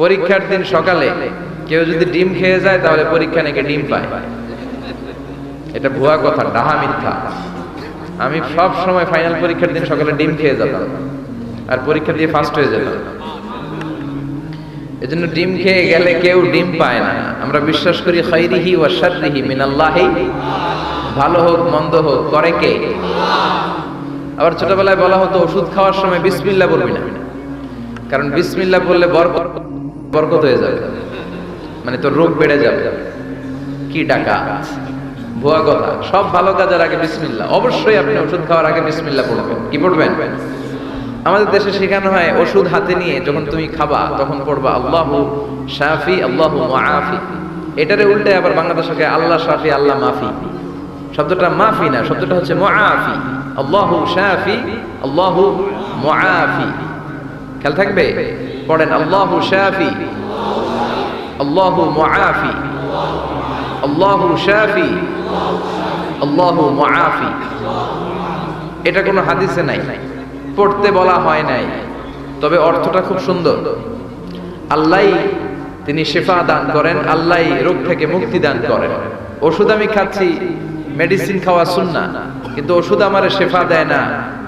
পরীক্ষার দিন সকালে কেউ যদি ডিম খেয়ে যায় তাহলে পরীক্ষা নাকি ডিম পায়। এটা ভুয়া কথা, ডাহা মিথ্যা। আমি সব সময় ফাইনাল পরীক্ষার দিন সকালে ডিম খেয়ে যেতাম আর পরীক্ষা দিয়ে ফার্স্ট হয়ে যেতাম। এজন্য ডিম খেয়ে গেলে কেউ ডিম পায় না। আমরা বিশ্বাস করি খাইরিহি ওয়া শাররিহি মিনাল্লাহি, ভালো হোক মন্দ হোক করে কে? আবার ছোটবেলায় বলা হতো ওষুধ খাওয়ার সময় বিসমিল্লাহ বলবি না, কারণ বিসমিল্লাহ বললে বরকত হয়ে যাবে, মানে তোর রোগ বেড়ে যাবে। কি টাকা, ভুয়া কথা। সব ভালো কাজের আগে বিসমিল্লাহ। অবশ্যই আপনি ওষুধ খাওয়ার আগে বিসমিল্লাহ পড়বেন। কি পড়বেন? আমাদের দেশে শেখানো হয় ওষুধ হাতে নিয়ে যখন তুমি খাবা তখন পড়বা আল্লাহু শাফি আল্লাহু মুআফি। এটারে উল্টে আবার বাংলাদেশে আল্লাহ শাফি আল্লাহ মাফি। শব্দটা মাফি না, শব্দটা হচ্ছে মুআফি। আল্লাহু শাফি আল্লাহু মুআফি। খেয়াল থাকবে, পড়েন আল্লাহু শাফি আল্লাহু মুআফি আল্লাহু শাফি আল্লাহু মুআফি। এটা কোনো হাদিসে নাই, পড়তে বলা হয় নাই, তবে অর্থটা খুব সুন্দর। আল্লাহ তিনি শিফা দান করেন, আল্লাহ রোগ থেকে মুক্তি দান করেন। ওষুধ আমি খাচ্ছি, মেডিসিন খাওয়া সুন্নাহ, কিন্তু ওষুধ আমারে শিফা দেয় না,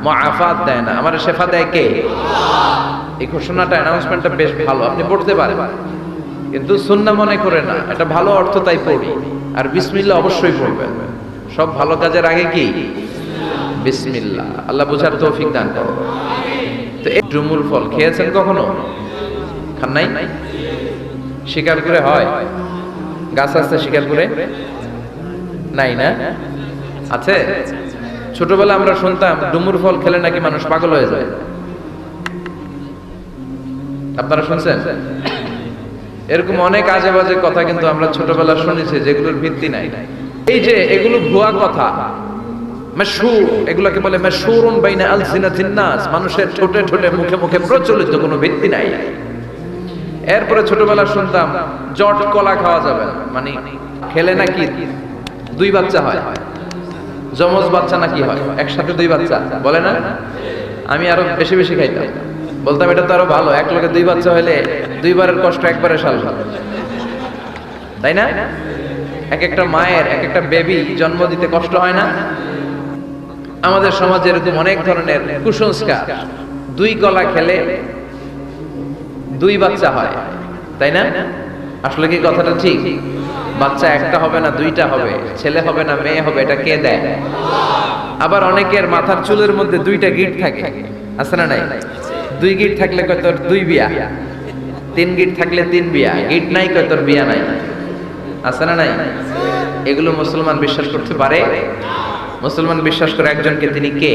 মুআফাত দেয় না। আমারে শিফা দেয় কে? এই ঘোষণাটা, অ্যানাউন্সমেন্টটা বেশ ভালো, আপনি পড়তে পারেন, কিন্তু সুন্নাহ মনে করে না। এটা ভালো অর্থ, তাই পড়ি। আর বিসমিল্লাহ অবশ্যই পড়বেন। সব ভালো কাজের আগে কি? বিসমিল্লাহ। আল্লাহ বুঝার তৌফিক দান করুন। তো এই ডুমুর ফল খেয়েছেন কখনো? খান নাই? শিকার করে হয়? গাছ আছে শিকার করে? নাই না? আছে? ছোটবেলা আমরা শুনতাম ডুমুর ফল খেলে নাকি মানুষ পাগল হয়ে যায়। আপনারা শুনছেন? এরকম অনেক আজে বাজে কথা কিন্তু আমরা ছোটবেলা শুনেছি, যেগুলোর ভিত্তি নাই। এই যে এগুলো ভুয়া কথা, মাশহুর, এগুলোকে বলে মাশহুরুন বাইনা আলসিনাতিন নাস, মানুষের ঠোঁটে ঠোঁটে মুখে মুখে প্রচলিত, কোনো ভিত্তি নাই। এরপরে ছোটবেলা শুনতাম জট কলা খাওয়া যাবে না, মানে খেলে নাকি 2 বাচ্চা হয়। যমজ বাচ্চা নাকি হয়, একসাথে 2 বাচ্চা বলে না? আমি আরো বেশি বেশি খাইতাম, বলতাম এটা তো আরো ভালো, এক লগে 2 বাচ্চা হলে 2 বারের কষ্ট একবারে সারল, তাই না? এক একটা মায়ের এক একটা বেবি জন্ম দিতে কষ্ট হয় না? আমাদের সমাজে এরকম অনেক ধরনের কুসংস্কার। 2 কলা খেলে 2 বাচ্চা হয়, তাই না? আসলে কি কথাটা ঠিক? বাচ্চা একটা হবে না, 2টা হবে, ছেলে হবে না মেয়ে হবে, এটা কে দেয়? আবার অনেকের মাথার চুলের মধ্যে 2টা গিঁট থাকে, আছে না নাই? 2 গিঁট থাকলে কয় তোর 2 বিয়া, 3 গিঁট থাকলে 3 বিয়া, গিঁট নাই কয় তোর বিয়া নাই, আছে না নাই? এগুলো মুসলমান বিশ্বাস করতে পারে? মুসলমান বিশ্বাস করে একজনকে, তিনি কে?